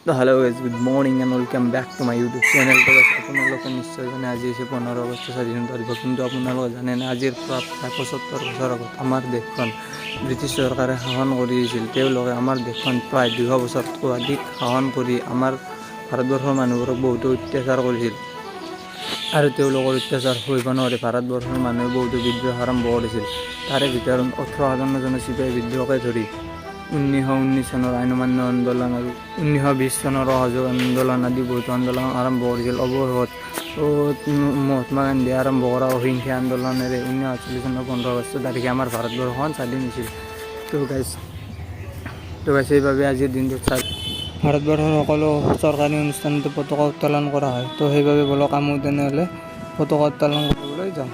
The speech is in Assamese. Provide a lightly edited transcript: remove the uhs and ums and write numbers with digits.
তো hello' guys good morning and welcome back to my YouTube channel. তো আপোনালোকে নিশ্চয় জানে আজি হৈছে 15 আগষ্ট স্বাধীনতা দিৱস, কিন্তু আপোনালোকে জানে নে আজিৰ পৰা প্ৰায় 75 বছৰ আগত আমাৰ দেশখন ব্ৰিটিছ চৰকাৰে শাসন কৰি আহিছিল। তেওঁলোকে আমাৰ দেশখন প্ৰায় 200 বছৰতকৈ অধিক শাসন কৰি আমাৰ ভাৰতবৰ্ষৰ মানুহবোৰক বহুতো অত্যাচাৰ কৰিছিল, আৰু তেওঁলোকৰ অত্যাচাৰ সহিব নোৱাৰি ভাৰতবৰ্ষৰ মানুহে বহুতো বিদ্ৰোহ আৰম্ভ কৰিছিল। তাৰে ভিতৰত 1857 চনৰ চিপাহী বিদ্ৰোহকে ধৰি 1919 চনৰ আইন অমান্য আন্দোলন আৰু 1920 চনৰ অসহযোগ আন্দোলন আদি বহুতো আন্দোলন আৰম্ভ কৰিছিল। অৱশেষত মহাত্মা গান্ধীয়ে আৰম্ভ কৰা অহিংসা আন্দোলনেৰে 1948 চনৰ 15 আগষ্ট তাৰিখে আমাৰ ভাৰতবৰ্ষখন স্বাধীন হৈছিল। তো গাইজ সেইবাবে আজিৰ দিনটোত ভাৰতবৰ্ষৰ সকলো চৰকাৰী অনুষ্ঠানতে পতাকা উত্তোলন কৰা হয়। তো সেইবাবে বলক আমি তেনেহ'লে পতাকা উত্তোলন কৰিবলৈ যাওঁ।